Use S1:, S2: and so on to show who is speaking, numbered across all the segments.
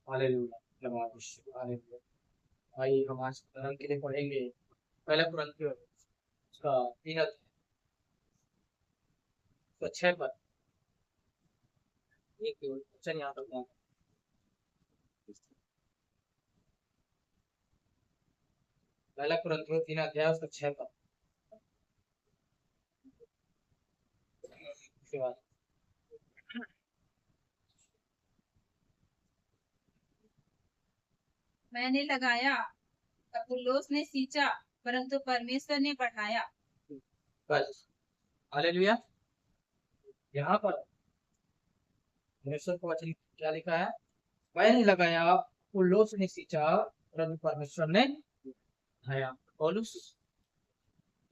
S1: Hallelujah. धन्यवाद यीशु। Hallelujah. भाई हम आज कुरान के लिए पढ़ेंगे। पहला कुरान की उसका 3 अध्याय तो 6 पर एक वचन यहाँ पर था। पहला कुरान की 3 अध्याय उसका 6 पर। उसके बाद
S2: मैंने लगाया, अपुल्लोस ने सींचा, परंतु परमेश्वर ने बढ़ाया।
S1: बस हालेलुया। यहाँ पर परमेश्वर का वचन क्या लिखा है? मैंने लगाया, उल्लोस ने सींचा, परंतु परमेश्वर ने बढ़ाया। पौलुस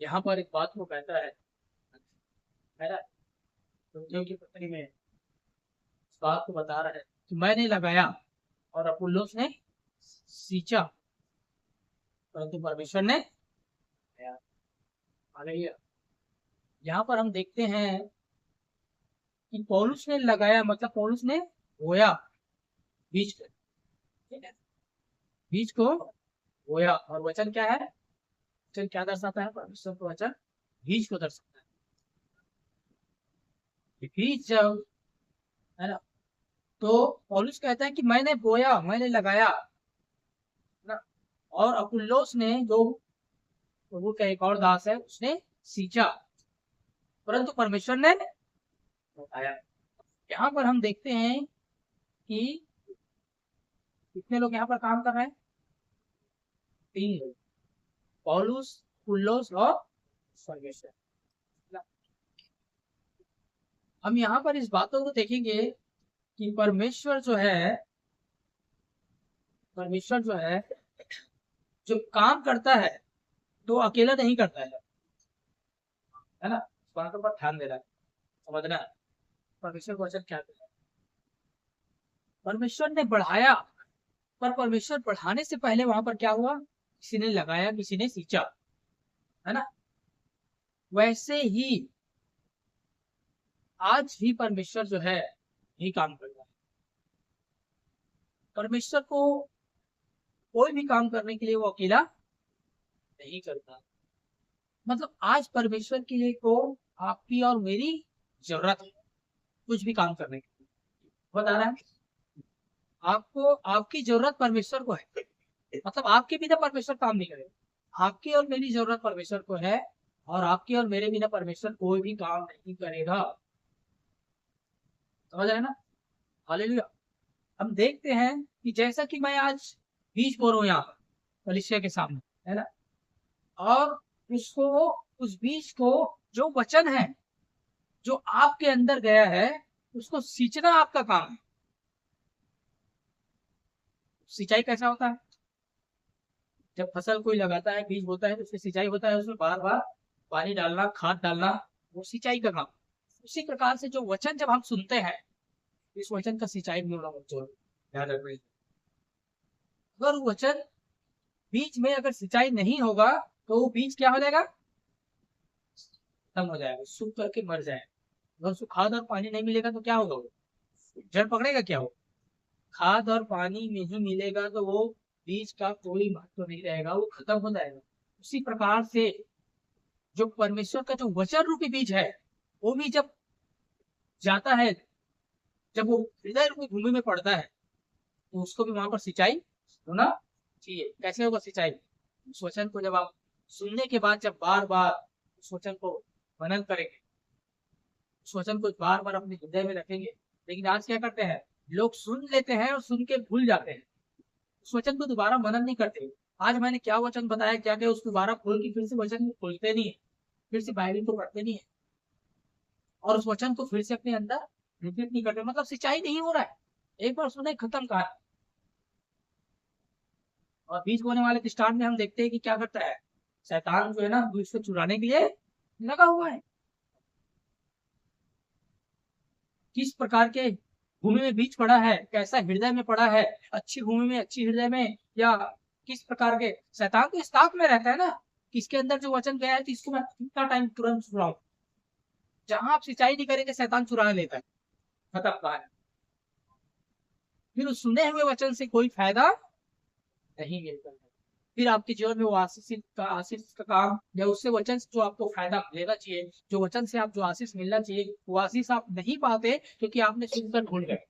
S1: यहाँ पर एक बात को कहता है ना, तुम की पत्री में इस बात को बता रहा है कि मैंने लगाया और अपुल्लोस ने सींचा, परंतु परमेश्वर ने बढ़ाया। हालेलुया। यहाँ पर हम देखते हैं कि पौलुस ने लगाया मतलब पौलुस ने बोया बीज को, ठीक है, बीज को बोया। और वचन क्या है? वचन क्या दर्शाता है? परमेश्वर का वचन बीज को दर्शाता है। बीज जब है ना, तो पौलुस कहता है कि मैंने बोया, मैंने लगाया ना, और अपुल्लोस ने जो प्रभु का एक और दास है उसने सींचा, परंतु परमेश्वर ने बताया। यहाँ पर हम देखते हैं कि कितने लोग यहाँ पर काम कर रहे हैं? 3 लोग, पौलुस, अपुल्लोस और परमेश्वर। हम यहाँ पर इस बातों को देखेंगे कि परमेश्वर जो है जो काम करता है तो अकेला नहीं करता है ना। इस बातों पर ध्यान देना है, समझना है परमेश्वर का वचन क्या कहता है। परमेश्वर ने बढ़ाया, पर परमेश्वर बढ़ाने से पहले वहां पर क्या हुआ? किसी ने लगाया, किसी ने सींचा, है ना। वैसे ही आज भी परमेश्वर जो है यही काम कर रहा है। परमेश्वर को कोई भी काम करने के लिए वो अकेला नहीं करता। मतलब आज परमेश्वर के लिए को आपकी और मेरी जरूरत है कुछ भी काम करने की। बता रहा है आपको, आपकी जरूरत परमेश्वर को है। मतलब आपके बिना परमेश्वर काम नहीं करेगा। आपकी और मेरी जरूरत परमेश्वर को है, और आपके और मेरे बिना परमेश्वर कोई भी काम नहीं करेगा। समझ रहे ना? हालेलुया। हम देखते हैं कि जैसा कि मैं आज बीज बो रहा हूं यहाँ पर कलीसिया के सामने, है ना, और उसको, उस बीज को, जो वचन है जो आपके अंदर गया है उसको सींचना आपका काम है। सिंचाई कैसा होता है? जब फसल कोई लगाता है, बीज बोता है, तो उसकी सिंचाई होता है, उसमें बार बार पानी डालना, खाद डालना, वो सिंचाई का काम। उसी प्रकार से जो वचन जब हम सुनते हैं, इस वचन का सिंचाई भी होना ध्यान रखना। अगर वचन बीज में अगर सिंचाई नहीं होगा तो वो बीज क्या हो जाएगा? खत्म हो जाएगा, सूख करके मर जाएगा। अगर उसको खाद और पानी नहीं मिलेगा तो क्या होगा? वो जड़ पकड़ेगा क्या? हो खाद और पानी नहीं मिलेगा तो वो बीज का कोई महत्व नहीं रहेगा, वो खत्म हो जाएगा। उसी प्रकार से जो परमेश्वर का जो वचन रूपी बीज है, वो भी जब जाता है, जब वो हृदय रूपी भूमि में पड़ता है, तो उसको भी वहां पर सिंचाई होना चाहिए। कैसे होगा सिंचाई? उस वचन को जब आप सुनने के बाद जब बार बार उस वचन को मनन करेंगे, उस वचन को बार बार अपने हृदय में रखेंगे। लेकिन आज क्या करते हैं लोग? सुन लेते हैं और सुन के भूल जाते हैं, उस वचन को दोबारा मनन नहीं करते। आज मैंने क्या वचन बताया, क्या क्या, उसको दोबारा खोल के फिर से वचन को खोलते नहीं है, फिर से बाइबल को पढ़ते नहीं है, और उस वचन को फिर से अपने अंदर रिपीट नहीं करते। मतलब सिंचाई नहीं हो रहा है, एक बार सुने खत्म कहानी। और बीज बोने वाले के स्टार्ट में हम देखते हैं कि क्या करता है, शैतान जो है ना बीज को चुराने के लिए लगा हुआ है। किस प्रकार के भूमि में बीज पड़ा है, कैसा हृदय में पड़ा है, अच्छी भूमि में, अच्छी हृदय में, या किस प्रकार के? शैतान तो इस ताक में रहता है ना कि इसके अंदर जो वचन गया है तो इसको मैं कितना टाइम तुरंत चुराऊं। जहां आप सिंचाई नहीं करेंगे शैतान चुरा लेता है, खत्म कहानी। फिर उस सुने हुए वचन से कोई फायदा नहीं मिलता है। फिर आपके जीवन में वो आशीष का काम या उससे वचन से जो आपको फायदा मिलना चाहिए, जो वचन से आप जो आशीष मिलना चाहिए, वो आशीष आप नहीं पाते क्योंकि आपने सुनकर भूल गए,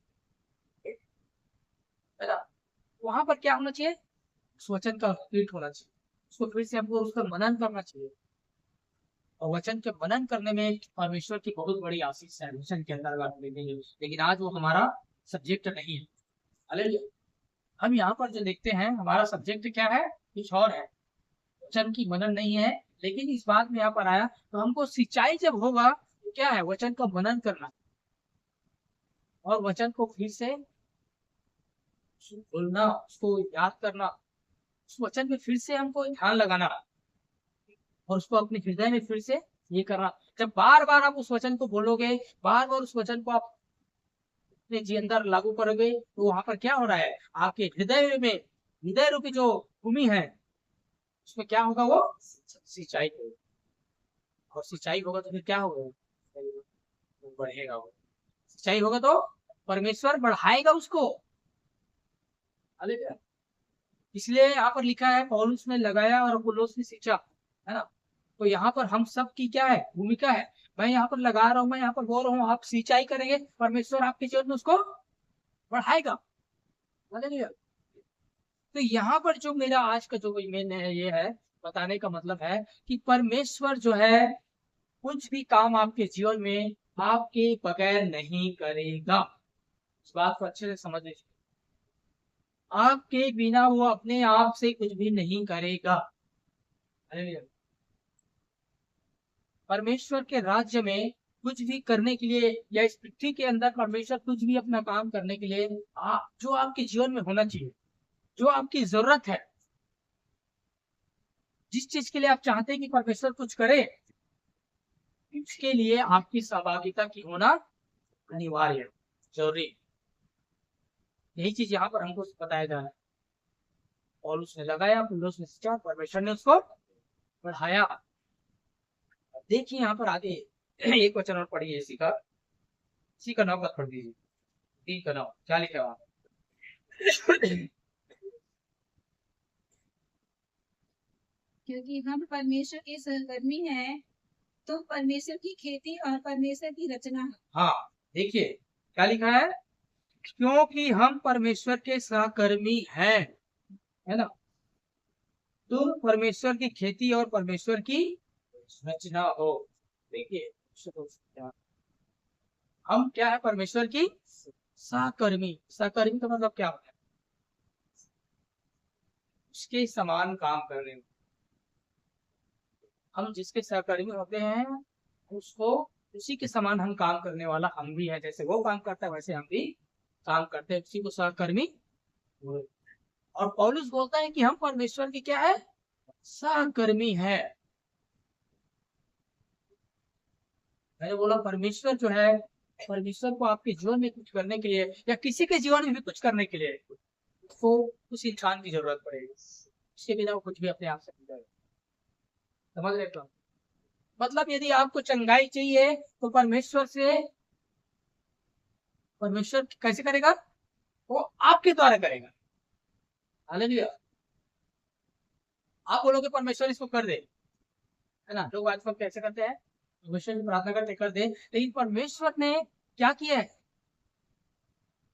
S1: है ना। वहां पर क्या होना चाहिए, उस वचन का रिपीट होना चाहिए, उसको फिर से हमको उसका मनन करना चाहिए। और वचन के मनन करने में परमेश्वर की बहुत बड़ी आशीष है वचन के अंदर अगर हम देखेंगे, लेकिन आज वो हमारा सब्जेक्ट नहीं है। हालेलुया। हम यहाँ पर जो देखते हैं हमारा सब्जेक्ट क्या है, कुछ और है, वचन की मनन नहीं है। लेकिन इस बात में यहाँ पर आया तो हमको सिंचाई जब होगा तो क्या है, वचन का मनन करना और वचन को फिर से बोलना, उसको याद करना, उस वचन में फिर से हमको ध्यान लगाना और उसको अपने हृदय में फिर से ये करना। जब बार बार आप उस वचन को बोलोगे, बार बार उस वचन को आप अपने जी अंदर लागू करोगे, तो वहां पर क्या हो रहा है, आपके हृदय में, हृदय रूपी जो भूमि है उसमें क्या होगा, वो सिंचाई होगी। और सिंचाई होगा तो फिर क्या होगा, वो बढ़ेगा। वो सिंचाई होगा तो परमेश्वर बढ़ाएगा उसको। हालेलुया। इसलिए यहाँ पर लिखा है पौलुस ने लगाया और अपुल्लोस ने सींचा, है ना। तो यहाँ पर हम सब की क्या है, भूमिका है। मैं यहाँ पर लगा रहा हूँ, मैं यहाँ पर बोल रहा हूँ, आप सिंचाई करेंगे, परमेश्वर आपके जीवन में उसको बढ़ाएगा। हालेलुया। तो यहाँ पर जो मेरा आज का जो मेन है, ये है बताने का मतलब है कि परमेश्वर जो है कुछ भी काम आपके जीवन में आपके बगैर नहीं करेगा। इस बात को अच्छे से समझ लीजिए, आपके बिना वो अपने आप से कुछ भी नहीं करेगा। हालेलुया। परमेश्वर के राज्य में कुछ भी करने के लिए या इस पृथ्वी के अंदर परमेश्वर कुछ भी अपना काम करने के लिए जो आपके जीवन में होना चाहिए, जो आपकी जरूरत है, जिस चीज के लिए आप चाहते हैं कि परमेश्वर कुछ करे, इसके लिए आपकी सहभागिता की होना अनिवार्य है, जरूरी। यही चीज यहाँ पर हमको बताया जा रहा है। और उसने लगाया, पुल्लोस ने सींचा, परमेश्वर ने उसको बढ़ाया। देखिए यहाँ पर आगे एक वचन और पढ़िए इसी का 9 का पढ़ दीजिए, 3 का 9 क्या लिखा है वहां।
S2: क्योंकि हम परमेश्वर के सहकर्मी हैं, तो परमेश्वर की खेती और परमेश्वर की रचना है।
S1: हाँ, देखिए क्या लिखा है, क्योंकि हम परमेश्वर के सहकर्मी हैं, है ना। तो परमेश्वर की खेती और परमेश्वर की रचना हो। देखिए हम क्या है, परमेश्वर की सहकर्मी। सहकर्मी का मतलब क्या होता है, उसके समान काम करने में। हम जिसके सहकर्मी होते हैं उसको उसी के समान हम काम करने वाला हम भी है, जैसे वो काम करता है वैसे हम भी काम करते हैं, उसी को सहकर्मी। और पौलुस बोलता है कि हम परमेश्वर के क्या है, सहकर्मी है। मैंने बोला परमेश्वर जो है, परमेश्वर को आपके जीवन में कुछ करने के लिए या किसी के जीवन में भी कुछ करने के लिए उसको उस इंसान की जरूरत पड़ेगी, उसके बिना वो कुछ भी अपने आप से नहीं करेगा। समझ रहे हो। मतलब यदि आपको चंगाई चाहिए तो परमेश्वर कैसे करेगा, वो आपके द्वारा करेगा। हालेलुया। आप बोलोगे परमेश्वर इसको कर दे, है ना। लोग आजकल कैसे करते हैं, परमेश्वर की प्रार्थना करते कर दे, लेकिन परमेश्वर ने क्या किया है,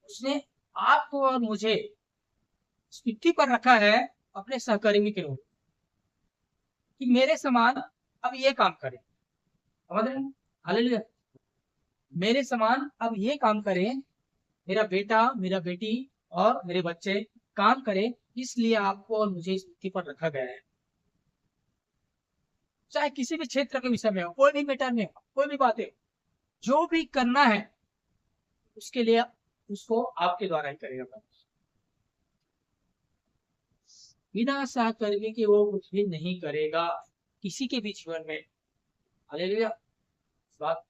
S1: उसने आपको और मुझे पृथ्वी पर रखा है अपने सहकर्मी के रूप कि मेरे समान अब ये काम करे। समझ रहे हैं। हालेलुया। मेरे समान अब ये काम करें, मेरा बेटा, मेरा बेटी और मेरे बच्चे काम करें, इसलिए आपको और मुझे इस पृथ्वी पर रखा गया है। चाहे किसी भी क्षेत्र के विषय में हो, कोई भी मैटर में हो, कोई भी बात है, जो भी करना है उसके लिए उसको आपके द्वारा ही करेगा। बिना सहकर्मी के वो कुछ भी नहीं करेगा किसी के भी जीवन में। हालेलुया। बात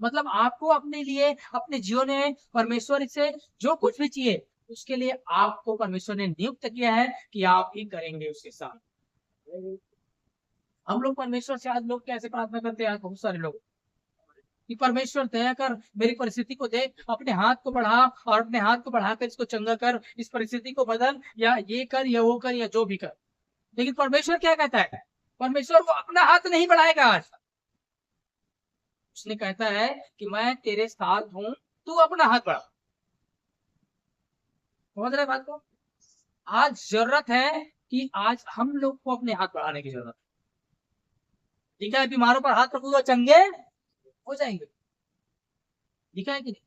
S1: मतलब आपको अपने लिए अपने जीवन में परमेश्वर से जो कुछ भी चाहिए उसके लिए आपको परमेश्वर ने नियुक्त किया है कि आप ही करेंगे उसके साथ। हम लोग परमेश्वर से आज लोग कैसे प्रार्थना करते हैं, बहुत सारे लोग कि परमेश्वर दया कर, मेरी परिस्थिति को देख, अपने हाथ को बढ़ा और अपने हाथ को बढ़ाकर इसको चंगा कर, इस परिस्थिति को बदल, या ये कर या वो कर या जो भी कर। लेकिन परमेश्वर क्या कहता है? परमेश्वर वो अपना हाथ नहीं बढ़ाएगा आज। उसने कहता है कि मैं तेरे साथ हूं, तू अपना हाथ बढ़ा। समझ रहे बात को? आज जरूरत है कि आज हम लोग को अपने हाथ बढ़ाने की जरूरत है। ठीक है, बीमारों पर हाथ रखूंगा, चंगे हो जाएंगे। ठीक है कि नहीं?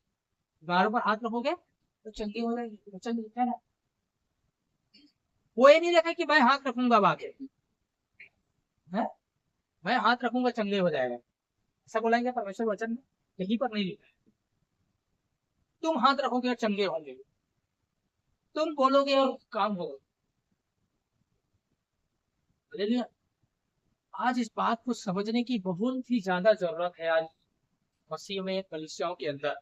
S1: बीमारों पर हाथ रखोगे तो चंगे हो जाएंगे, तो चंगे है ना। वो ये नहीं रखा कि मैं हाथ रखूंगा आगे है, मैं हाथ रखूंगा चंगे हो जाएगा, ऐसा बोलेंगे परमेश्वर वचन में? कहीं पर नहीं लिखा है। तुम हाथ रखोगे और चंगे होंगे, तुम बोलोगे और काम होगा। हालेलुया। आज इस बात को समझने की बहुत ही ज्यादा जरूरत है आज मसीह में, कलीसियाओं के अंदर।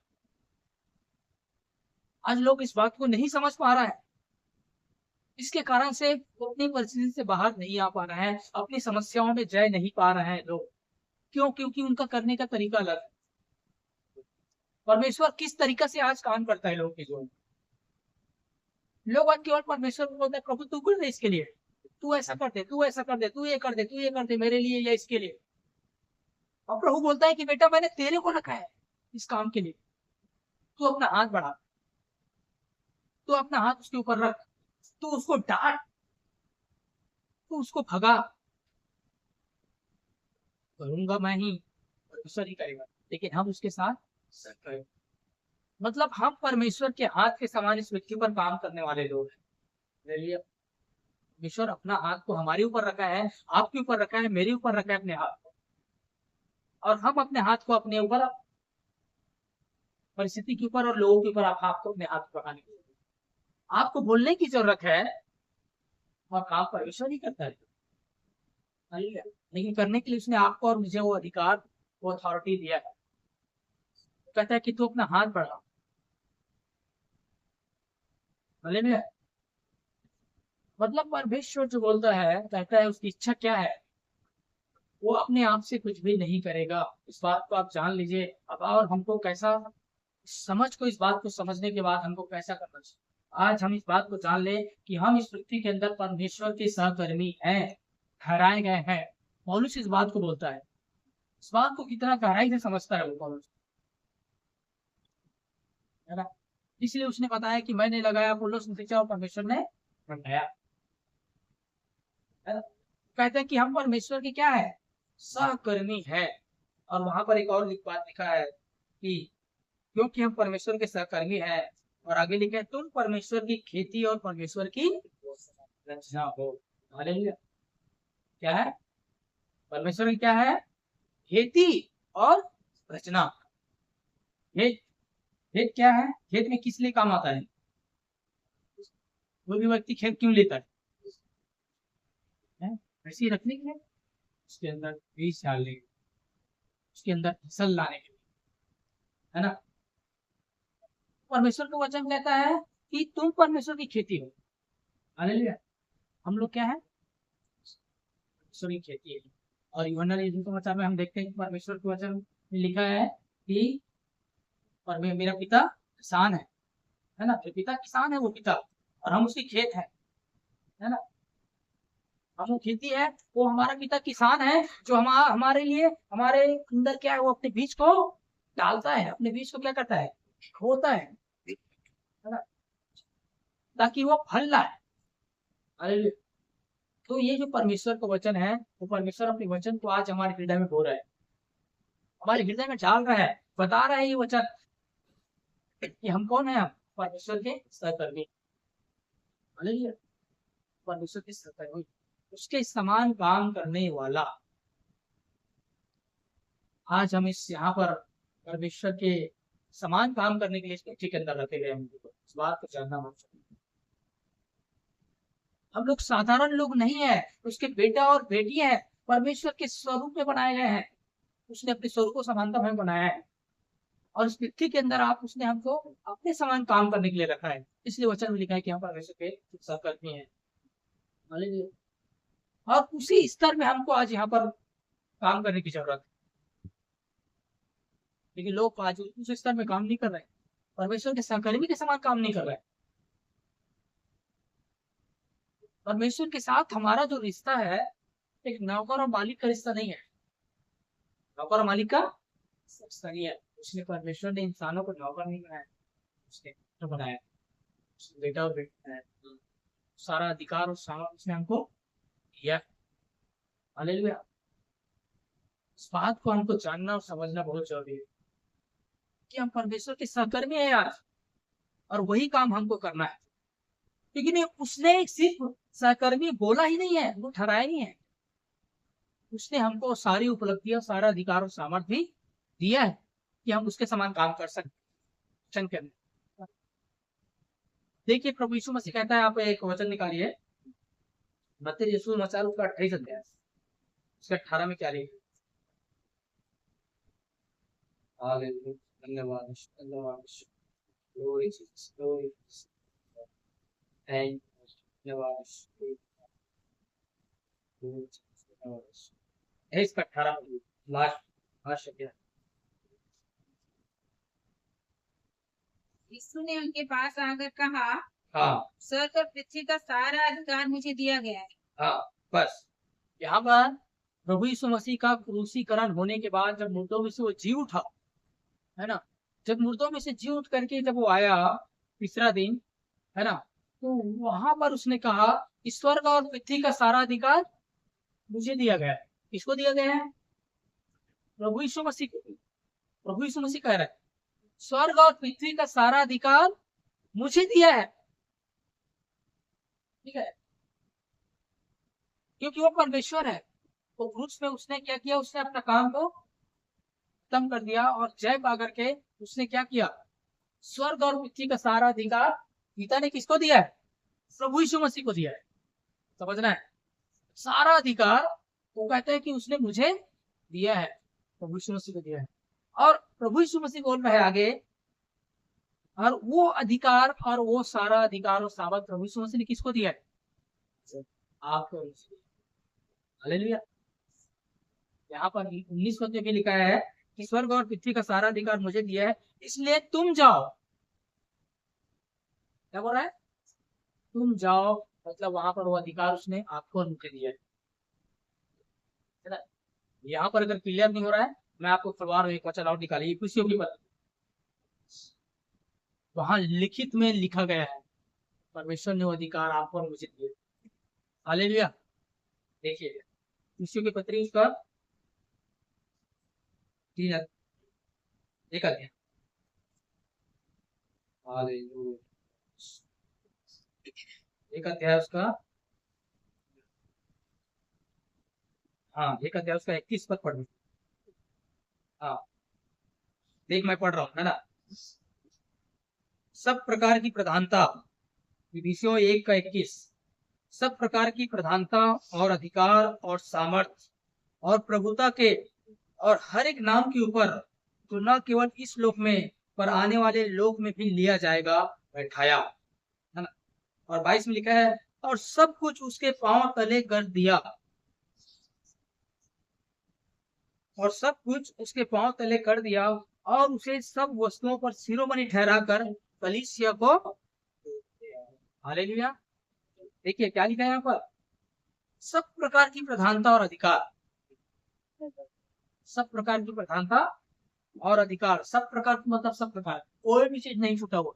S1: आज लोग इस बात को नहीं समझ पा रहा है, इसके कारण से वो अपनी परिस्थिति से बाहर नहीं आ पा रहा है, अपनी समस्याओं में जय नहीं पा रहे हैं लोग। क्यों? क्योंकि उनका करने का तरीका अलग है। परमेश्वर किस तरीका से आज काम करता है लोगों के जीवन में? लोग आज केवल परमेश्वर को बोलते हैं, प्रभु तू कर दे इसके लिए, तू ऐसा कर दे, तू ऐसा कर दे, तू ये कर दे, तू ये कर दे मेरे लिए या इसके लिए। और प्रभु बोलता है कि बेटा मैंने तेरे को रखा है इस काम के लिए, तू अपना हाथ बढ़ा, तू अपना हाथ उसके ऊपर रख, तू उसको डांट, तू उसको भगा। करूंगा मैं ही, परमेश्वर ही करेगा, लेकिन हम उसके साथ करें। मतलब हम परमेश्वर के हाथ के समान इस व्यक्ति पर काम करने वाले लोग हैं। परमेश्वर अपना हाथ को हमारे ऊपर रखा है, आपके ऊपर रखा है, मेरे ऊपर रखा है अपने हाथ को, और हम अपने हाथ को अपने ऊपर, परिस्थिति के ऊपर और लोगों के ऊपर आप आपको अपने हाथ को रखाने की जरूरत है। आपको बोलने की जरूरत है और काम परमेश्वर ही करता है। हालेलुया। लेकिन करने के लिए उसने आपको और मुझे वो अधिकार, वो अथॉरिटी दिया है। कहता है कि तू अपना हाथ बढ़ा। हालेलुया। मतलब परमेश्वर जो बोलता है, कहता है उसकी इच्छा क्या है, वो अपने आप से कुछ भी नहीं करेगा। इस बात को आप जान लीजिए। अब और हमको कैसा समझ को, इस बात को समझने के बाद हमको कैसा करना चाहिए? आज हम इस बात को जान ले कि हम इस व्यक्ति के अंदर परमेश्वर के सहकर्मी हैं, ठहराए गए हैं। पौलुस इस बात को बोलता है, इस बात को कितना गहराई से समझता है वो पौलुस, है ना। इसलिए उसने बताया कि मैंने लगाया, पौलुस ने सींचा और परमेश्वर ने बढ़ाया, है ना। कहते हैं कि हम परमेश्वर के क्या है, सहकर्मी है। और वहां पर एक और बात लिखा है कि क्योंकि हम परमेश्वर के सहकर्मी हैं, और आगे लिखा है तुम परमेश्वर की खेती और परमेश्वर की रचना हो। हालेलुया। क्या है? परमेश्वर की क्या है? खेती और रचना। खेत, खेत क्या है? खेत में किस लिए काम आता है? कोई भी व्यक्ति खेत क्यों लेता है? ऐसे ही रखने के लिए, उसके अंदर बीज डालने के लिए, उसके अंदर फसल लाने के लिए, है ना। परमेश्वर का वचन कहता है कि तुम परमेश्वर की खेती हो। हालेलुया। हम लोग क्या है? परमेश्वर की खेती है। और यूहन्ना के समाचार में हम देखते हैं कि परमेश्वर के वचन में लिखा है कि मेरा पिता किसान है ना। जो पिता किसान है वो पिता, और हम उसकी खेत है ना। हम वो खेती है, वो हमारा पिता किसान है, जो हमारे लिए, हमारे अंदर क्या है, वो अपने बीज को डालता है, अपने बीज को क्या करता है, खोता है ना, ताकि वो फल लाए। हालेलुया। तो ये जो परमेश्वर का वचन है, वो परमेश्वर अपने वचन को आज हमारे हृदय में बो रहा है, हमारे हृदय में डाल रहा है, बता रहा है ये वचन कि हम कौन है, हम परमेश्वर के सहकर्मी। हालेलुया। परमेश्वर के सहकर्मी, उसके समान काम करने वाला। आज हम इस यहाँ पर परमेश्वर के समान काम करने के लिए इस व्यक्ति के अंदर रखे गए हैं। इस बात को जानना हम चाहिए। हम लोग साधारण लोग नहीं है, उसके बेटा और बेटी है, परमेश्वर के स्वरूप में बनाए गए हैं। उसने अपने स्वरूप को समानता में बनाया है, और उस व्यक्ति के अंदर आप, उसने हमको अपने समान काम करने के लिए रखा है। इसलिए वचन में लिखा है कि हम परमेश्वर के सहकर्मी हैं। हालेलुया। और उसी स्तर में हमको आज यहाँ पर काम करने की जरूरत है। लेकिन लोग आज उस स्तर में काम नहीं कर रहे, परमेश्वर के सहकर्मी के समान काम नहीं कर रहे। परमेश्वर के साथ हमारा जो रिश्ता है एक नौकर और मालिक का रिश्ता नहीं है। नौकर और मालिक का रिश्ता नहीं है। उसने परमेश्वर ने इंसानों को नौकर नहीं बनाया, उसने तो बनाया, उसने बेटा और बेटी बनाया। सारा अधिकार और सामर्थ उसने हमको दिया। हालेलुया। इस बात को हमको जानना और समझना बहुत जरूरी है कि हम परमेश्वर के सहकर्मी हैं यार, और वही काम हमको करना है। लेकिन उसने सिर्फ सहकर्मी बोला ही नहीं है, वो ठहराया नहीं है, उसने हमको सारी उपलब्धियां, सारा अधिकार और सामर्थ भी दिया है कि हम उसके समान काम कर सकते हैं। देखिए प्रभु यीशु मसीह कहता है, आप एक वचन निकालिए, मत्ती यीशु समाचार उसका 28 अध्याय, उसका 18 में क्या लिखा? हालेलुया, धन्यवाद धन्यवाद, ग्लोरी जीसस, ग्लोरी थैंक धन्यवाद, इसका 18 लास्ट क्या?
S2: यीशु ने उनके पास आकर कहा,
S1: हाँ
S2: स्वर्ग और पृथ्वी का सारा अधिकार मुझे दिया गया है।
S1: हाँ, बस यहाँ पर प्रभु यीशु मसीह का क्रूसीकरण होने के बाद जब मुर्दों में से वो जी उठा, है ना, जब मुर्दों में से जी उठ करके जब वो आया तीसरा दिन, है ना, तो वहां पर उसने कहा स्वर्ग और पृथ्वी का सारा अधिकार मुझे दिया गया है। किसको दिया गया है? प्रभु यीशु मसीह को। प्रभु यीशु मसीह कह रहा है स्वर्ग और पृथ्वी का सारा अधिकार मुझे दिया है, ठीक है, क्योंकि वो परमेश्वर है। वो क्रूस में उसने क्या किया, उसने अपना काम को खत्म कर दिया और जय पा करके उसने क्या किया, स्वर्ग और पृथ्वी का सारा अधिकार पिता ने किसको दिया है? प्रभु यीशु मसीह को दिया है। समझना है, सारा अधिकार वो कहते हैं कि उसने मुझे दिया है, प्रभु यीशु मसीह को दिया है। और प्रभु यीशु मसीह बोल रहे हैं आगे, और वो अधिकार और वो सारा अधिकार और सामर्थ प्रभु यीशु मसीह ने किसको दिया है? आपको। हालेलुया। यहाँ पर 19 पद में लिखा है कि स्वर्ग और पृथ्वी का सारा अधिकार मुझे दिया है, इसलिए तुम जाओ। क्या बोल रहा है? तुम जाओ, मतलब वहां पर वो अधिकार उसने आपको और मुझे दिया है ना। यहाँ पर अगर क्लियर नहीं हो रहा है, मैं आपको खुलवा एक वचन और निकालिए, खुशियों की बात वहां लिखित में लिखा गया है, परमेश्वर ने वो अधिकार आपको और मुझे दिए। हालेलुया। देखिए खुशियों की पत्री उसका 3 एक अध्याय, एक अध्याय उसका, हाँ एक अध्याय उसका 21 पद पढ़, हाँ देख मैं पढ़ रहा हूँ, है ना। सब प्रकार की प्रधानता, विषयों 1 का 21, सब प्रकार की प्रधानता और अधिकार और सामर्थ और प्रभुता के और हर एक नाम के ऊपर जो न केवल इस लोक में पर आने वाले लोक में भी लिया जाएगा, बैठाया, है ना। और 22 में लिखा है और सब कुछ उसके पांव तले कर दिया, और सब कुछ उसके पांव तले कर दिया, और उसे सब वस्तुओं पर शिरोमणि ठहरा कर कलीसिया को। हालेलुया। देखिए क्या लिखा है यहाँ पर, सब प्रकार की प्रधानता और अधिकार, सब प्रकार की प्रधानता और अधिकार, सब प्रकार की मतलब सब प्रकार, कोई भी चीज नहीं छूटा हुआ,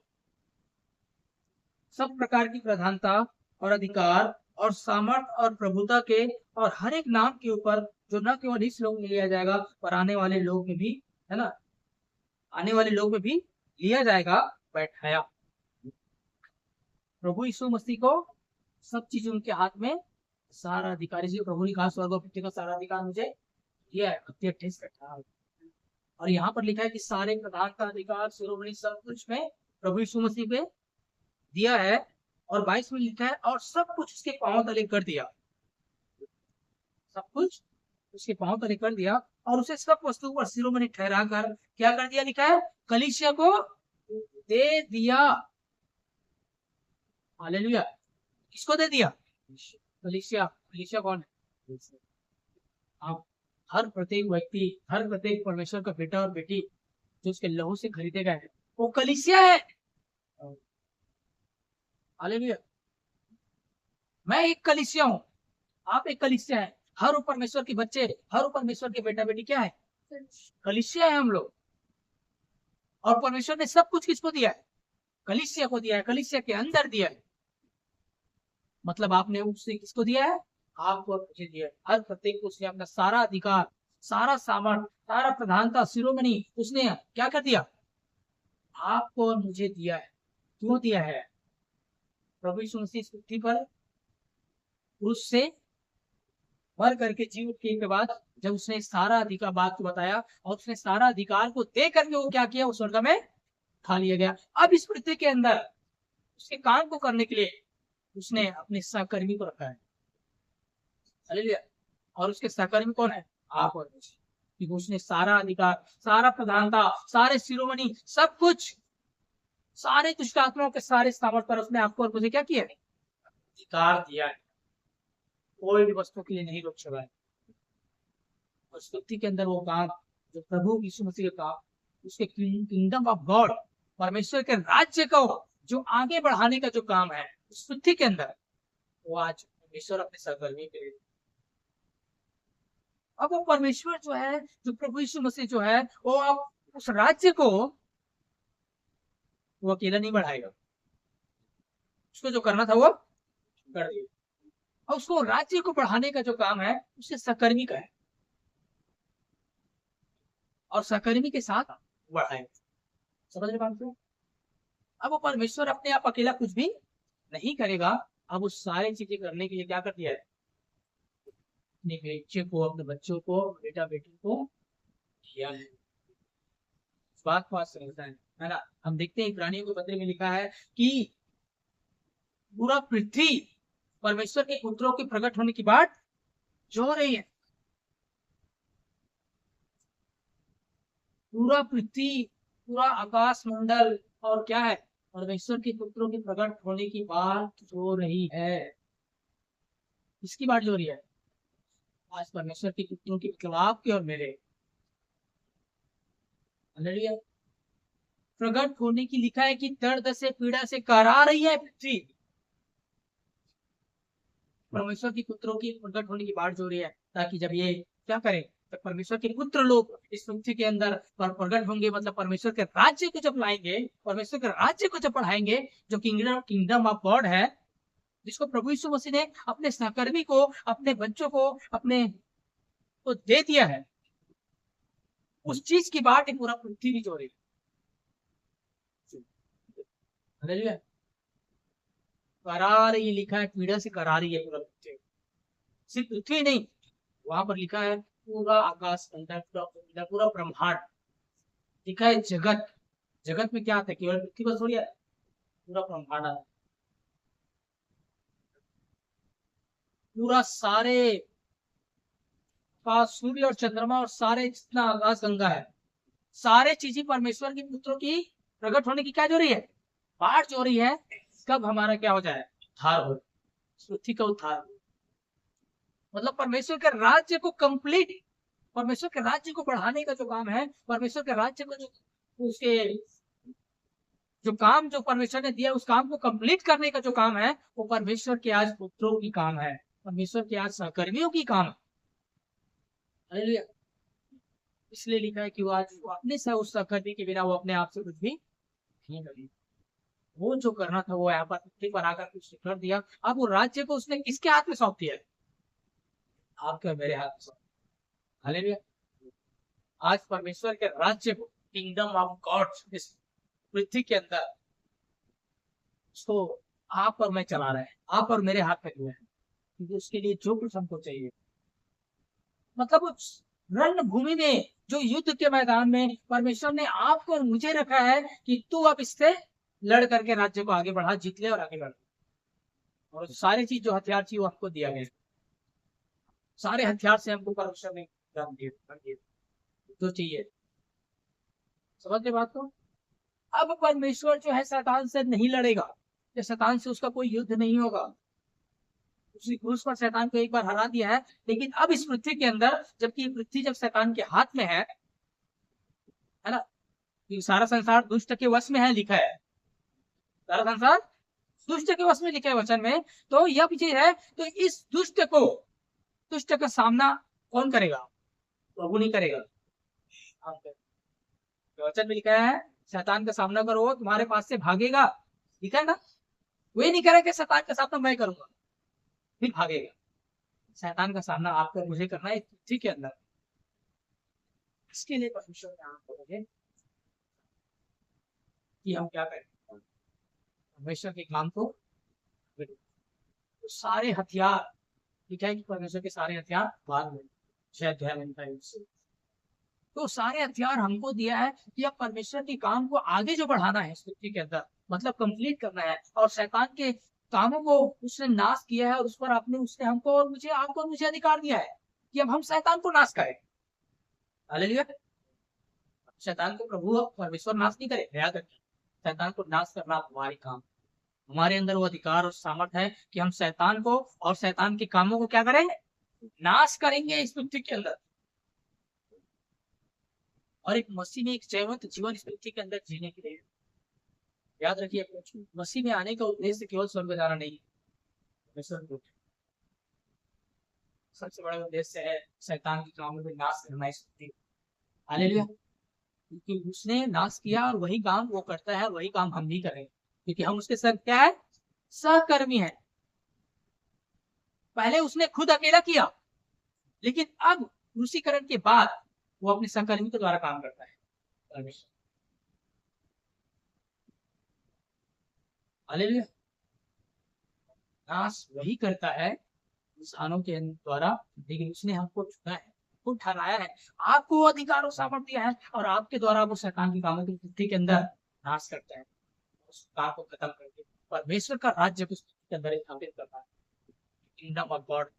S1: सब प्रकार की प्रधानता और अधिकार और सामर्थ और प्रभुता के और हर एक नाम के ऊपर जो न केवल इस लोग में लिया जाएगा पर आने वाले लोग में भी, है ना, आने वाले लोग में भी लिया जाएगा, बैठाया। प्रभु यीशु मसीह को सब चीज उनके हाथ में, सारा अधिकार, इसलिए प्रभु ने कहा स्वर्ग और पृथ्वी का सारा अधिकार मुझे दिया है। 28 और यहाँ पर लिखा है कि सारे प्रधानता, अधिकार, शिरोमणि सब कुछ में प्रभु यीशु मसीह पे दिया है। और 22 में लिखा है और सब कुछ उसके पांव तले कर दिया, सब कुछ उसके पांव तले कर दिया, और उसे सब वस्तु पर शिरोमणि ठहरा कर क्या कर दिया, लिखा है कलीसिया को दे दिया। हालेलुया। किसको दे दिया? कलीसिया। कलीसिया कौन है? आप हर प्रत्येक व्यक्ति, हर प्रत्येक परमेश्वर का बेटा और बेटी जो उसके लहू से खरीदे गए हैं, वो कलीसिया है। हालेलुया। मैं एक कलीसिया हूँ, आप एक कलीसिया है। हर वो परमेश्वर के बच्चे, हर वो परमेश्वर के बेटा बेटी क्या है? कलीसिया है हम लोग। और परमेश्वर ने सब कुछ किसको दिया है? कलीसिया को दिया है, कलीसिया के अंदर दिया है। मतलब आपने उससे किसको दिया है? आपको और मुझे दिया है। हर प्रत्येक को उसने अपना सारा अधिकार, सारा सामर्थ, सारा प्रधानता, शिरोमणि उसने क्या कर दिया? आपको और मुझे दिया है। क्यों दिया है? प्रभु यीशु मसीह इस पृथ्वी पर क्रूस से मर करके जी उठने के बाद जब उसने सारा अधिकार बात को बताया और उसने सारा अधिकार को दे करके वो क्या किया? वो स्वर्ग में खा लिया गया। अब इस पृथ्वी के अंदर उसके काम को करने के लिए उसने अपने सहकर्मी को रखा है। हालेलुया। और उसके सहकर्मी कौन है? आप और मुझे। क्योंकि उसने सारा अधिकार, सारा प्रधानता, सारे शिरोमणि, सब कुछ, सारे दुष्ट आत्माओं के सारे सामर्थ पर उसने आपको और मुझे क्या किया? अधिकार दिया है। कोई भी वस्तु के लिए नहीं रोक सका है। और स्तुति के अंदर वो काम जो प्रभु यीशु मसीह का काम, उसके किंगडम ऑफ गॉड, परमेश्वर के राज्य को जो आगे बढ़ाने का जो काम है स्तुति के अंदर, वो आज परमेश्वर अपने सहकर्मी के लिए। अब वो परमेश्वर जो है, जो प्रभु यीशु मसीह जो है, वो अब उस राज्य को वो अकेला नहीं बढ़ाएगा। उसको जो करना था वो कर दिया। और उसको राज्य को बढ़ाने का जो काम है उसके सहकर्मी का है, और सहकर्मी के साथ बढ़ाएगा। समझ रहे बात को? अब वो परमेश्वर अपने आप अकेला कुछ भी नहीं करेगा। अब वो सारी चीजें करने के लिए क्या कर दिया है? अपने बच्चे को, अपने बच्चों को, बेटा बेटी को किया है। बात बात समझता है ना? हम देखते हैं इब्रानियों के पत्र में लिखा है कि पूरा पृथ्वी परमेश्वर के पुत्रों के प्रकट होने की बात जो रही है। पूरा पृथ्वी, पूरा आकाश मंडल और क्या है? परमेश्वर के पुत्रों के प्रकट होने की बात जो रही है। इसकी बात जो रही है आज परमेश्वर के पुत्रों की, मतलब आपके और मेरे। हालेलुया। प्रकट होने की लिखा है कि दर्द से, पीड़ा से करा रही है पृथ्वी। परमेश्वर के पुत्रों की प्रकट होने की बात जो रही है, ताकि जब ये क्या करें, तो परमेश्वर के पुत्र लोग इस पृथ्वी के अंदर प्रकट होंगे, मतलब परमेश्वर के राज्य को जब लाएंगे, परमेश्वर के राज्य को जब बढ़ाएंगे, जो किंगडम ऑफ गॉड है, जिसको प्रभु यीशु मसीह ने अपने सहकर्मी को, अपने बच्चों को, अपने को दे दिया है, उस चीज की बात है पूरा पृथ्वी जो रही है। करा रही लिखा है, पीड़ा से करा रही है पूरा पृथ्वी। सिर्फ पृथ्वी नहीं, वहां पर लिखा है पूरा आकाश मंडल, पूरा पूरा ब्रह्मांड लिखा है। जगत, जगत में क्या आता है? केवल पृथ्वी पर थोड़ी है, पूरा ब्रह्मांड आता है। पूरा सारे आकाश, सूर्य और चंद्रमा और सारे जितना आकाश गंगा है, सारे चीजें परमेश्वर के पुत्रों की प्रकट होने की क्या जो रही है? बात जो रही है। कब हमारा क्या हो जाए? उद्धार हो, पृथ्वी का उद्धार हो। मतलब परमेश्वर के राज्य को कंप्लीट, परमेश्वर के राज्य को बढ़ाने का जो काम है, परमेश्वर के राज्य को जो उसके जो काम जो परमेश्वर ने दिया, उस काम को कंप्लीट करने का जो काम है, वो परमेश्वर के आज पुत्रों की काम है, परमेश्वर के आज सहकर्मियों की काम है। हालेलुया। इसलिए लिखा है कि वो आज अपने से उस सहकर्मी के बिना वो अपने आप से कुछ भी नहीं करेगी। वो जो करना था वो यहाँ पर पृथ्वी पर आकर कुछ कर दिया। अब वो राज्य को उसने किसके हाथ में सौंप दिया? आपके और मेरे हाथ में सौंप। हालेलुया। आज परमेश्वर के राज्य को, किंगडम ऑफ गॉड इस पृथ्वी के अंदर, उसको आप और मैं चला रहे हैं, आप और मेरे हाथ में है। क्योंकि उसके लिए जो कुछ हमको चाहिए, मतलब उस रणभूमि में, जो युद्ध के मैदान में परमेश्वर ने आपको और मुझे रखा है कि तू अब इससे लड़ करके राज्य को आगे बढ़ा, जीत ले और आगे बढ़। और सारी चीज जो हथियार चाहिए वो आपको दिया गया। सारे हथियार से हमको परमेश्वर ने जो चाहिए। समझ गए बात को? अब परमेश्वर जो है शैतान से नहीं लड़ेगा, या शैतान से उसका कोई युद्ध नहीं होगा। उसी क्रूस पर शैतान को एक बार हरा दिया है, लेकिन अब इस पृथ्वी के अंदर, जबकि पृथ्वी जब शैतान के हाथ में है ना, कि सारा संसार दुष्ट के वश में है, लिखा है सारा संसार दुष्ट के वश में, लिखा है वचन में। तो यह भी चीज है, तो इस दुष्ट का सामना कौन करेगा? प्रभु नहीं करेगा, आप करेंगे। वचन में लिखा है शैतान का सामना करो तुम्हारे पास से भागेगा, लिखा है ना। वही नहीं करेगा कि शैतान का सामना मैं करूंगा फिर भागेगा। शैतान का सामना आपको मुझे करना है पृथ्वी के अंदर। इसके लिए परमेश्वर ने आपको बोले कि हम क्या करें, परमेश्वर के काम को तो सारे हथियार, ठीक है कि परमेश्वर के सारे हथियार बाद में 6 अध्याय में लिखा है उससे। तो सारे हथियार हमको दिया है कि अब परमेश्वर के काम को आगे जो बढ़ाना है इस पृथ्वी के अंदर, मतलब कंप्लीट करना है। और शैतान के कामों को उसने नाश किया है और उस पर आपने उसने हमको और मुझे, आपको और मुझे अधिकार दिया है कि अब हम शैतान को नाश करें। हालेलुया। शैतान को प्रभु परमेश्वर नाश नहीं करे, याद रखिए। शैतान को नाश करना हमारी काम, हमारे अंदर वो अधिकार और सामर्थ है कि हम शैतान को और शैतान के कामों को क्या करें, नाश करेंगे इस पृथ्वी के अंदर। और एक मसीह में एक जयवंत जीवन इस पृथ्वी के अंदर जीने के लिए, याद रखिए, मसीह में आने का उद्देश्य केवल स्वर्ग जाना नहीं, सबसे बड़ा उद्देश्य है शैतान के कामों को नाश करना इस पृथ्वी। हालेलुया। क्योंकि उसने नाश किया और वही काम वो करता है, वही काम हम भी करें, क्योंकि हम उसके साथ क्या है, सहकर्मी है। पहले उसने खुद अकेला किया, लेकिन अब क्रूसीकरण के बाद वो अपने सहकर्मी के द्वारा काम करता है। परमेश्वर, हालेलुया। नाश वही करता है इंसानों के द्वारा, लेकिन उसने हमको चुना है, खुद ठहराया है, आपको वो अधिकार और सामर्थ्य दिया है, और आपके द्वारा वो शैतान के कामों की पृथ्वी के अंदर नाश करता है, उस काम को खत्म करके परमेश्वर का राज्य को के अंदर स्थापित करता है, किंगडम ऑफ गॉड।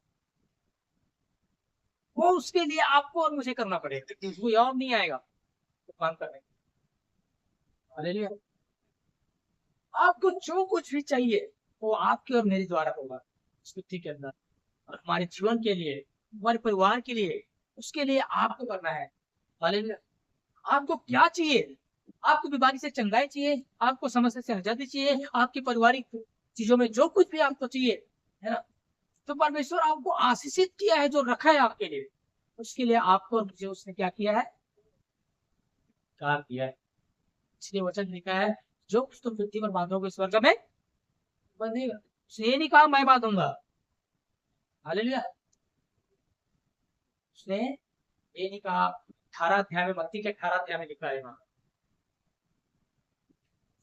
S1: वो उसके लिए आपको और मुझे करना पड़ेगा, क्योंकि कोई और नहीं आएगा तो काम करने। हालेलुया। आपको जो कुछ भी चाहिए वो आपके और मेरे द्वारा होगा इस पृथ्वी के अंदर, और हमारे जीवन के लिए, हमारे परिवार के लिए, उसके लिए आपको करना है। हालेलुया। आपको क्या चाहिए? आपको बीमारी से चंगाई चाहिए, आपको समस्या से आजादी चाहिए, आपकी पारिवारिक चीजों में जो कुछ भी आपको चाहिए, है ना, तो परमेश्वर आपको आशीषित किया है, जो रखा है आपके लिए, उसके लिए आपको और मुझे उसने क्या किया है, काम किया है। इसलिए वचन लिखा है, जो कुछ तुम पृथ्वी पर बांधोगे स्वर्ग में बंधेगा, उसने नहीं कहा मैं बांधूंगा। हालेलुया। उसने ये नहीं कहा। 18 अध्याय में, मत्ती के 18 अध्याय में लिखा है वहां,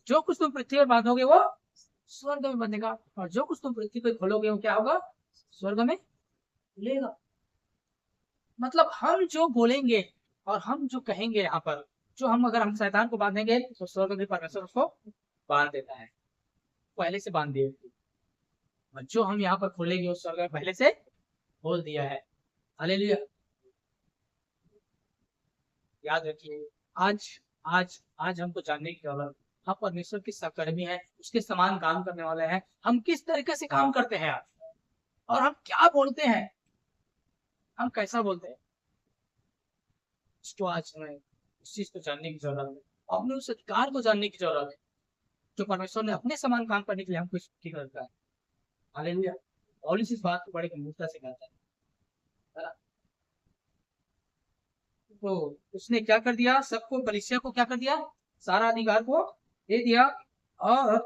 S1: जो कुछ तुम पृथ्वी पर बांधोगे वो स्वर्ग में बंधेगा, और जो कुछ तुम पृथ्वी पर खोलोगे वो क्या होगा, स्वर्ग में खुलेगा। मतलब हम जो बोलेंगे और हम जो कहेंगे यहाँ पर, जो हम अगर हम शैतान को बांधेंगे तो स्वर्ग में परमेश्वर उसको बांध देता है, पहले से बांध दिए। और जो हम यहाँ पर खोलेंगे उस स्वर्ग में पहले से खोल दिया है। हालेलुया। याद रखिए, आज आज आज हमको जानने की जरूरत, हम परमेश्वर के सहकर्मी हैं, उसके समान काम करने वाले हैं। हम किस तरीके से काम करते हैं आज, और हम क्या बोलते हैं, हम कैसा बोलते हैं, इसको आज हमें उस चीज को जानने की जरूरत है। अपने उस अधिकार को जानने की जरूरत है जो परमेश्वर ने अपने समान काम करने के लिए हमको की करता है। हालेलुया। और इस बात को बड़े गंभीरता से कहता है। तो उसने क्या कर दिया, सबको, कलीसिया को क्या कर दिया, सारा अधिकार को दे दिया। और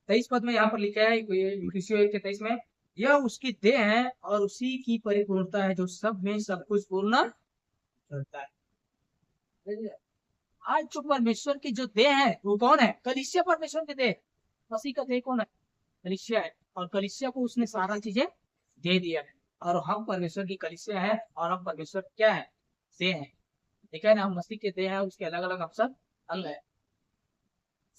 S1: 23 पद में यहाँ पर लिखा है, 23 में, यह उसकी देह है और उसी की परिपूर्णता है जो सब में सब कुछ पूर्ण करता है। आज जो परमेश्वर की जो देह है वो कौन है, कलीसिया परमेश्वर की देह। मसीह का देह कौन है, कलीसिया है, और कलीसिया को उसने सारा चीजें दे दिया है, और हम परमेश्वर की कलीसिया है, और हम परमेश्वर क्या है, देह है। ठीक है ना, हम मसीह के देह है, उसके अलग अलग हम सब अंग है।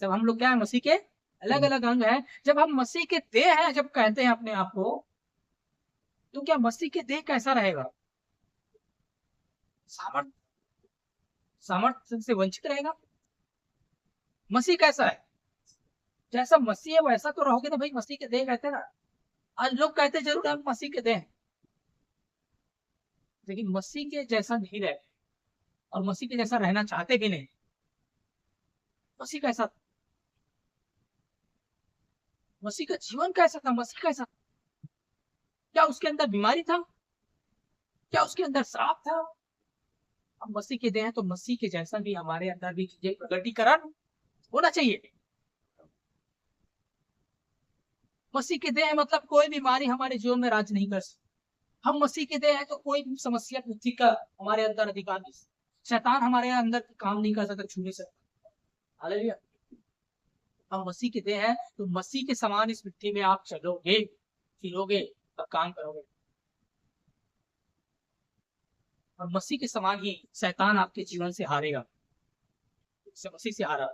S1: सब हम लोग क्या है, मसीह के अलग अलग अंग है। जब हम मसीह के देह है जब कहते हैं अपने आप को, तो क्या मसीह के देह कैसा रहेगा, सामर्थ सामर्थ्य से वंचित रहेगा। मसीह कैसा है, जैसा मसीह है वैसा तो रहोगे ना भाई, मसीह के देह कहते हैं ना। आज लोग कहते जरूर हम मसीह के देह, लेकिन मसीह के जैसा नहीं रहे, और मसीह के जैसा रहना चाहते भी नहीं। मसीह कैसा था? मसीह का जीवन कैसा था? मसीह कैसा था? क्या उसके अंदर बीमारी था? क्या उसके अंदर श्राप था? अब मसीह के देह हैं तो मसीह के जैसा भी हमारे अंदर भी चीजें प्रगटीकरण होना चाहिए। मसीह के देह मतलब कोई बीमारी हमारे जीवन में राज नहीं कर सकती। हम मसीह के देह हैं तो कोई भी समस्या पृथ्वी का हमारे अंदर अधिकार नहीं। शैतान हमारे अंदर काम नहीं कर सकता, छू नहीं सकता। हालेलुया। हम मसीह के देह हैं तो मसीह के समान इस पृथ्वी में आप चलोगे, फिरोगे और काम करोगे, और मसीह के समान ही शैतान आपके जीवन से हारेगा। मसीह से हारा।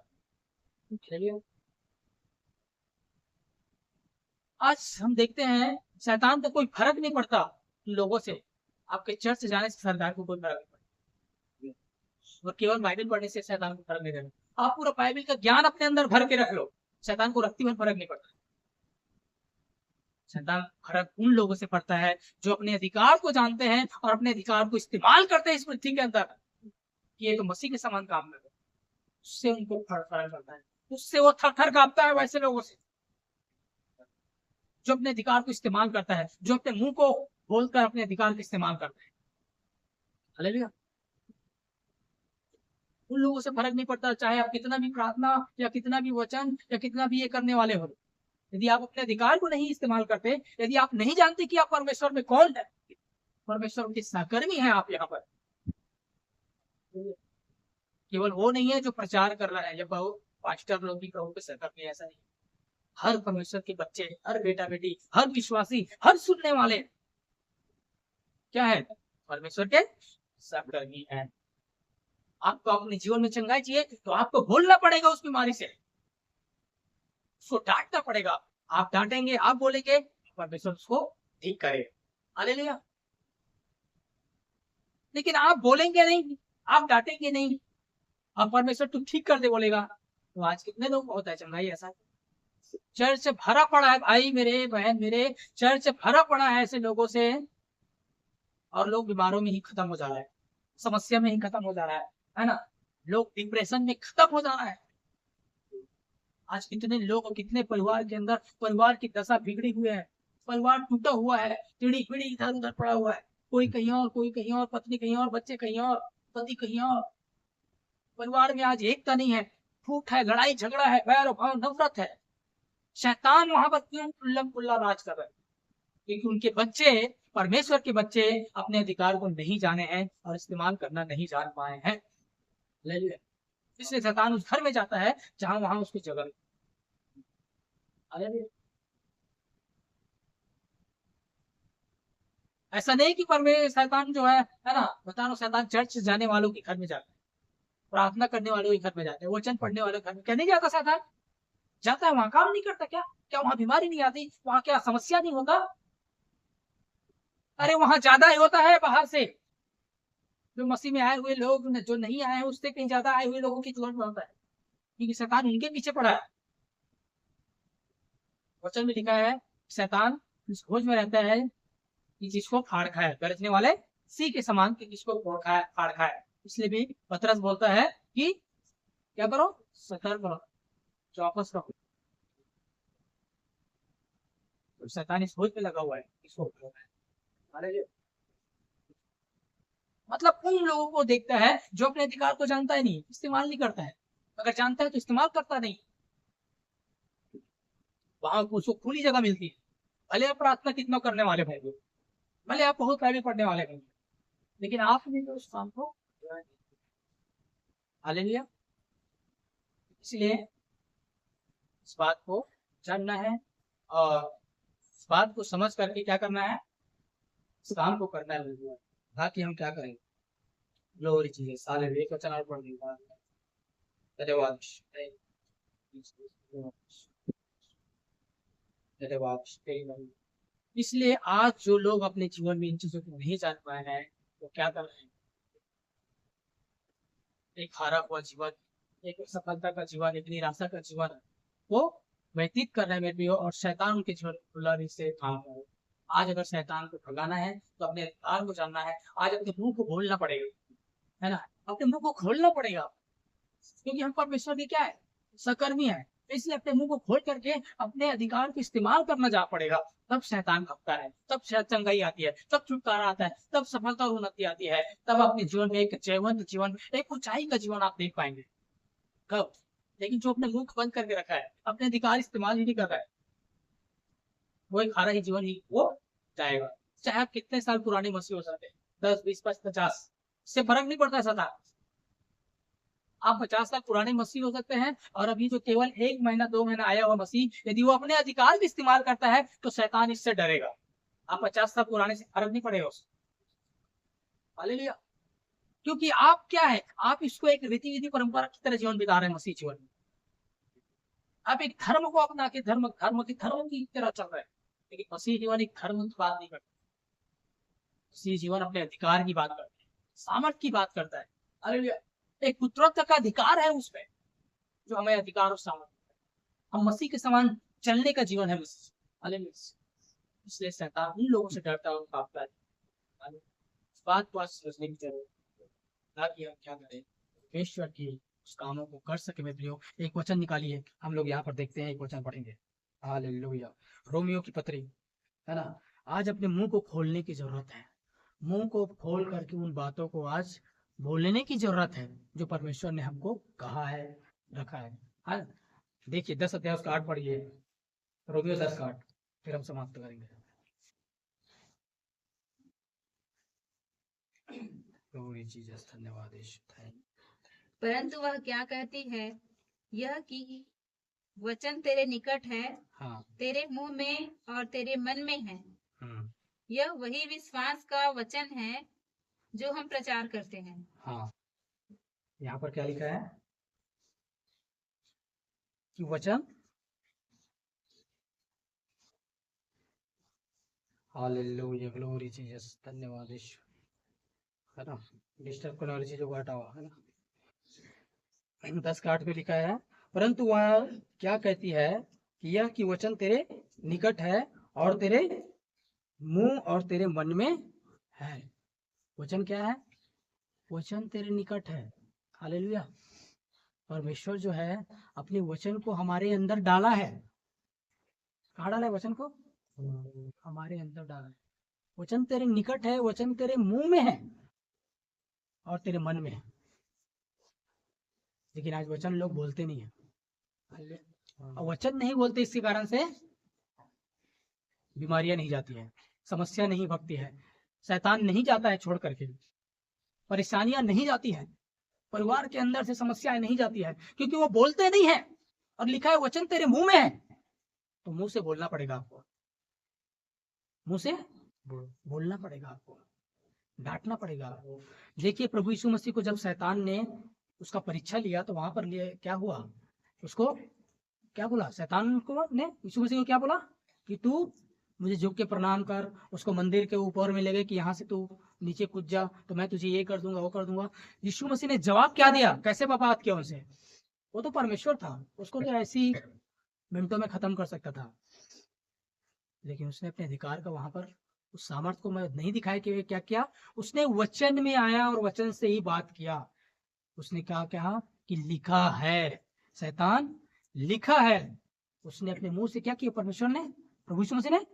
S1: आज हम देखते हैं शैतान को कोई फर्क नहीं पड़ता लोगों से। आपके चर्च जाने से सरदार को कोई फर्क नहीं पड़ता, और केवल बाइबल पढ़ने से शैतान को फर्क नहीं रहता। आप पूरा बाइबल का ज्ञान अपने अंदर भर के रख लो, शैतान को रखती हुए फर्क नहीं पड़ता। शैतान फर्क उन लोगों से पड़ता है जो अपने अधिकार को जानते हैं और अपने अधिकार को इस्तेमाल करते हैं इस पृथ्वी के अंदर, कि ये तो मसीह के समान काम कर, उससे उनको फर्क पड़ता है, उससे वो थर थर कांपता है वैसे लोगों से जो अपने अधिकार को इस्तेमाल करता है, जो अपने मुंह को बोलकर अपने अधिकार का इस्तेमाल करता है। हालेलुया। उन लोगों से फर्क नहीं पड़ता चाहे आप कितना भी प्रार्थना या कितना भी वचन या कितना भी ये करने वाले हो। यदि आप अपने अधिकार को नहीं इस्तेमाल करते, यदि आप नहीं जानते कि आप परमेश्वर में कौन है, परमेश्वर के सहकर्मी हैं आप यहाँ पर, केवल वो नहीं है जो प्रचार कर रहा है या पास्टर लोग भी प्रभु के सहकर्मी, ऐसा नहीं। हर परमेश्वर के बच्चे, हर बेटा बेटी, हर विश्वासी, हर सुनने वाले क्या है? परमेश्वर के सहकर्मी हैं। आपको अपने जीवन में चंगाई चाहिए तो आपको बोलना पड़ेगा उस बीमारी से, उसको डांटना पड़ेगा। आप डांटेंगे, आप बोलेंगे, परमेश्वर उसको ठीक करे। हालेलुया। लेकिन आप बोलेंगे नहीं, आप डांटेंगे नहीं, अब परमेश्वर तू ठीक कर दे बोलेगा, तो आज कितने लोग होता है चंगाई ऐसा। चर्च भरा पड़ा है भाई मेरे, बहन मेरे, चर्च भरा पड़ा है ऐसे लोगों से, और लोग बीमारों में ही खत्म हो जा रहा है, समस्या में ही खत्म हो जा रहा है ना। लोग डिप्रेशन में खत्म हो जा रहा है। आज कितने लोग और कितने परिवार के अंदर परिवार की दशा बिगड़ी हुई है, परिवार टूटा हुआ है, टेढ़ी पीढ़ी इधर उधर पड़ा हुआ है, कोई कहीं और, कोई कहीं और, पत्नी कहीं और, बच्चे कहीं और, पति कहीं और। परिवार में आज एकता नहीं है, फूट है, लड़ाई झगड़ा है, वैर भाव नफरत है। शैतान वहां पर क्यों खुल्लम खुल्ला राज कर रहे हैं? क्योंकि उनके बच्चे, परमेश्वर के बच्चे, अपने अधिकार को नहीं जाने हैं और इस्तेमाल करना नहीं जान पाए हैं। इसलिए शैतान उस घर में जाता है जहां वहां उसकी जगह। ऐसा नहीं कि परमेश्वर शैतान जो है ना, बता रहा शैतान चर्च जाने वालों के घर में जाता है, प्रार्थना करने वालों के घर में जाता है, वचन पढ़ने वालों के घर में क्या नहीं जाता? शैतान जाता है, वहां काम नहीं करता क्या? क्या वहां बीमारी नहीं आती? वहां क्या समस्या नहीं होता? अरे वहां ज्यादा ही होता है बाहर से, जो मसीह में आए हुए लोग जो नहीं आए हैं उससे कहीं ज्यादा आए हुए लोगों की जीवन में होता है, क्योंकि शैतान उनके पीछे पड़ा है। वचन में लिखा है शैतान इस खोज में रहता है कि जिसको फाड़ खाए, गरजने वाले सी के समान कि जिसको फाड़ खाए। इसलिए भी पतरस बोलता है कि क्या करो? सतर्क रहो, चौकस रहो। तो शैतान इस खोज में लगा हुआ है इसको, मतलब उन लोगों को देखता है जो अपने अधिकार को जानता है, नहीं इस्तेमाल नहीं करता है, अगर जानता है तो इस्तेमाल करता नहीं। वहां उसको खुली जगह मिलती है, भले आप प्रार्थना कितना करने वाले भाई, भले आप बहुत पहले पढ़ने वाले भाई, लेकिन आपने तो उस काम को, हालेलुया। इसलिए इस बात को जानना है और इस बात को समझ करके क्या करना है, इस काम को करना है। बाकी हम क्या करेंगे, ग्लोरी चीजें साले एक वचन और पढ़ देगा। धन्यवाद, धन्यवाद। इसलिए आज जो लोग अपने जीवन में इन चीजों को नहीं जान पाए हैं वो क्या कर रहे हैं? एक हारा हुआ जीवन, एक सफलता का जीवन, एक निराशा का जीवन वो व्यतीत कर रहे हैं मेरे और शैतान उनके जीवन खुला से काम कर रहे हैं। आज अगर शैतान को भगाना है तो अपने अधिकार को जानना है, आज अपने मुंह को खोलना पड़ेगा, है ना, अपने मुंह को खोलना पड़ेगा, क्योंकि हम परमेश्वर के क्या है, सकर्मी है, इसलिए अपने मुंह को खोल करके अपने अधिकार को इस्तेमाल करना जा पड़ेगा। तब शैतान भगता है, तब चंगाई आती है, तब छुटकारा आता है, तब सफलता और उन्नति आती है। तब अपने जीवन में एक जयवंत जीवन, एक ऊंचाई का जीवन आप देख पाएंगे। कब? लेकिन जो अपने मुंह बंद करके रखा है, अपने अधिकार इस्तेमाल ही नहीं कर रहा है, वो एक हारा ही जीवन ही वो जाएगा। चाहे आप कितने साल पुराने मसीह हो सकते हैं, 10, 20, 50, इससे फर्क नहीं पड़ता सदा। आप 50 साल पुराने मसीह हो सकते हैं, और अभी जो केवल 1 महीना 2 महीना आया हुआ मसीह, यदि वो अपने अधिकार भी इस्तेमाल करता है तो शैतान इससे डरेगा। आप 50 साल पुराने से फर्क नहीं पड़ेगा उससे। हालेलुया। क्योंकि आप क्या है, आप इसको एक रीति विधि परंपरा की तरह जीवन बिता रहे हैं मसीह जीवन में। आप एक धर्म को अपना के धर्म की तरह चल रहे हैं, लेकिन मसीह जीवन एक धर्म की बात नहीं करता। मसीह जीवन अपने अधिकार की बात करता है, सामर्थ की बात करता है। हालेलुया। एक पुत्रत्व का अधिकार है उसमें, जो हमें अधिकार और सामर्थ। हम मसीह के समान चलने का जीवन है मसीह। हालेलुया। इसलिए शैतान उन लोगों से डरता है और कांपता है। इस बात को आज समझने की जरूरत है, ना कि हम क्या करें ईश्वर की उस कामों को कर सके। मेरे प्रियो, एक वचन निकालिए, हम लोग यहाँ पर देखते हैं, एक वचन पढ़ेंगे। हालेलुया। रोमियो की पत्री है ना। आज अपने मुंह को खोलने की जरूरत है, मुंह को खोल करके उन बातों को आज बोलने की जरूरत है जो परमेश्वर ने हमको कहा है, रखा है। हाँ, देखिए 10 अध्याय उसका 8 पढ़िए, रोमियो 10:8, फिर हम समाप्त करेंगे। जीसस, धन्यवाद यीशु।
S2: परंतु वह क्या कहती है, यह कि वचन तेरे निकट है,
S1: हाँ,
S2: तेरे मुंह में और तेरे मन में है। यह वही विश्वास का वचन है जो हम प्रचार करते हैं।
S1: हाँ, यहाँ पर क्या लिखा है कि वचन, हालेलुया, ग्लोरी जीसस, धन्यवाद यीशु, है ना। डिस्टर्ब करने वाली चीजों को हटाओ, है ना। 10:8 में लिखा है, परंतु वह क्या कहती है कि यह कि वचन तेरे निकट है और तेरे मुंह और तेरे मन में है। वचन क्या है? वचन तेरे निकट है। हालेलुया। परमेश्वर जो है अपने वचन को हमारे अंदर डाला है। कहाँ डाला है वचन को? हमारे अंदर डाला है। वचन तेरे निकट है, वचन तेरे मुंह में है और तेरे मन में है। लेकिन आज वचन लोग बोलते नहीं है। और वचन नहीं बोलते, इसके कारण से बीमारियां नहीं जाती है, समस्या नहीं भगती है, शैतान नहीं जाता है छोड़ करके, परेशानियां नहीं जाती है, परिवार के अंदर से समस्याएं नहीं जाती है, क्योंकि वो बोलते नहीं है। और लिखा है वचन तेरे मुंह में है, तो मुंह से बोलना पड़ेगा आपको, मुंह से बोलना पड़ेगा आपको, डांटना पड़ेगा आपको। देखिए प्रभु यीशु मसीह को जब शैतान ने उसका परीक्षा लिया तो वहां पर क्या हुआ, उसको क्या बोला शैतान को ने यीशु मसीह को क्या बोला कि तू मुझे झुक के प्रणाम कर, उसको मंदिर के ऊपर में ले गए कि यहाँ से तू नीचे कूद जा तो मैं तुझे ये कर दूंगा वो कर दूंगा। यीशु मसीह ने जवाब क्या दिया, कैसे बात किया उनसे? वो तो परमेश्वर था, उसको तो ऐसी मिनटों में खत्म कर सकता था, लेकिन उसने अपने अधिकार का वहां पर उस सामर्थ्य को मैं नहीं दिखाया कि क्या किया, उसने वचन में आया और वचन से ही बात किया। उसने कहा कि लिखा है, शैतान लिखा है। उसने अपने मुंह से क्या किया, परमेश्वर ने, प्रभु यीशु मसीह ने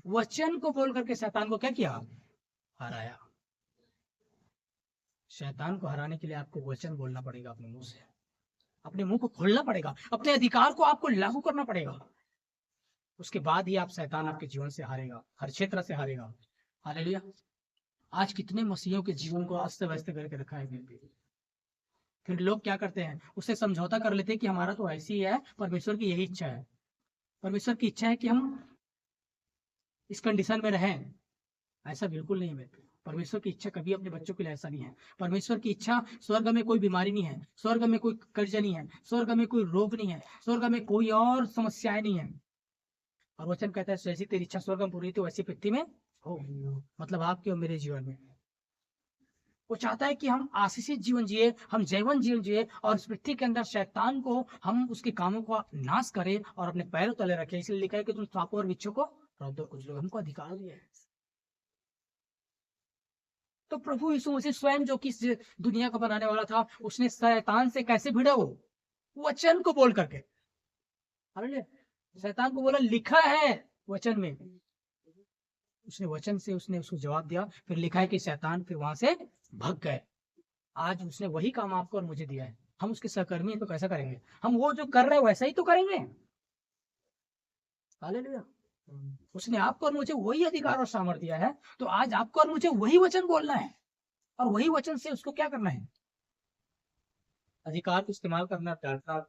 S1: वचन को बोल करके शैतान को क्या किया, हराया। शैतान को हराने के लिए आपको वचन बोलना पड़ेगा, अपने मुंह से, अपने मुंह को खोलना पड़ेगा, अपने अधिकार को आपको लागू करना पड़ेगा। उसके बाद ही आप शैतान आपके जीवन से हारेगा, हर क्षेत्र से हारेगा। हालेलुया। आज कितने मसीहों के जीवन को अस्त व्यस्त करके रखा है। फिर लोग क्या करते हैं, उससे समझौता कर लेते हैं कि हमारा तो ऐसी है, परमेश्वर की यही इच्छा है, परमेश्वर की इच्छा है कि हम इस कंडीशन में रहें। ऐसा बिल्कुल नहीं है। परमेश्वर की इच्छा कभी अपने बच्चों के लिए ऐसा नहीं है। परमेश्वर की इच्छा, स्वर्ग में कोई बीमारी नहीं है, स्वर्ग में कोई कर्ज नहीं है, स्वर्ग में कोई रोग नहीं है, स्वर्ग में कोई और समस्याएं नहीं है। और वचन कहता है जैसी तेरी इच्छा स्वर्ग में पूरी थी वैसी पृथ्वी में हो, मतलब आपके और मेरे जीवन में। वो चाहता है कि हम आशीषित जीवन जिए, हम जैवन जीवन जिए, और इस पृथ्वी के अंदर शैतान को हम उसके कामों को नाश करें और अपने पैरों तले रखें। इसलिए लिखा है कि तुम सांपों और बिच्छों को रौदो कुछ लोग, हमको अधिकार दिया है। तो प्रभु यीशु मसीह स्वयं जो कि इस दुनिया का बनाने वाला था, उसने शैतान से कैसे भिड़ा, वो वचन को बोल करके। हालेलुया। शैतान को बोला लिखा है वचन में, उसने वचन से उसने उसको जवाब दिया, फिर लिखा है कि शैतान फिर वहां से भाग गए। आज उसने वही काम आपको और मुझे दिया है, हम उसके सहकर्मी हैं तो कैसा करेंगे? हम वो जो कर रहे हैं वैसा ही तो करेंगे। हालेलुया। उसने आपको और मुझे वही अधिकार और सामर्थ्य दिया है, तो आज आपको और मुझे वही वचन बोलना है और वही वचन से उसको क्या करना है? अधिकार को इस्तेमाल करना, डांटना।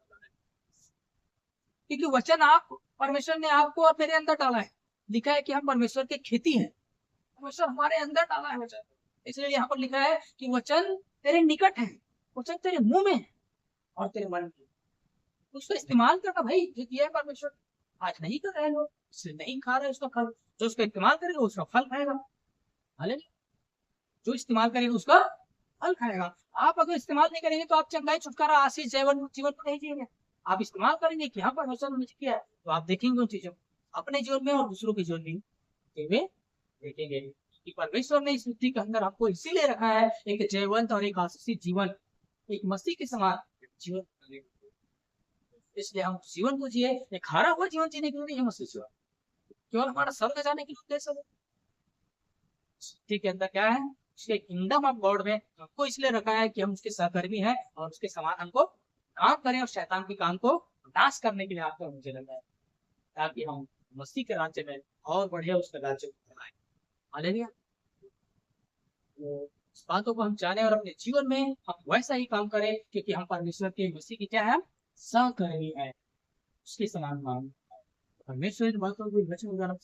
S1: क्योंकि वचन आप परमेश्वर ने आपको और मेरे अंदर डाला है। लिखा है कि हम परमेश्वर की खेती है, परमेश्वर हमारे अंदर डाला है वचन। इसलिए यहाँ पर लिखा है कि वचन तेरे निकट है, वचन तेरे मुंह में और तेरे मन में। उसका इस्तेमाल करना भाई, जो दिया है परमेश्वर। आज नहीं कर रहे लोग, इसलिए नहीं खा रहे उसका फल। जो उसका इस्तेमाल करेगा उसका फल खाएगा। हालेलुया। जो इस्तेमाल करेगा उसका फल खाएगा। आप अगर इस्तेमाल नहीं करेंगे तो आप चंगाई, छुटकारा, आशीष, जीवन जीवन को नहीं जिएंगे। आप इस्तेमाल करेंगे कि हाँ परमेश्वर ने मुझे किया है, तो आप देखेंगे उन चीजों को अपने जीवन में और दूसरों के जीवन में देखेंगे कि परमेश्वर ने इस पृथ्वी के अंदर आपको इसीलिए रखा है, एक जयवंत और एक आशीषित जीवन, एक मसीह के समान जीवन। इसलिए हम जीवन को जिए, एक हारा हुआ जीवन जीने के लिए नहीं, हम मसीह जीवन केवल हमारा स्वर्ग जाने के लिए उद्देश्य है। पृथ्वी के अंदर क्या है? उसके किंगडम ऑफ गॉड में हमको इसलिए रखा है कि हम उसके सहकर्मी हैं और उसके समान हमको काम करें और शैतान के काम को नाश करने के लिए आपको मुझे लगा है, ताकि हम मसीह के राज्य में और बढ़िया उसका राज्य को बनाएं। हालेलुया। तो इस बातों को हम जाने और अपने जीवन में हम वैसा ही काम करें, क्योंकि हम परमेश्वर के मसीह की क्या है? सहकर्मी है, उसके समान मान। परमेश्वर इन बातों को वचन द्वारा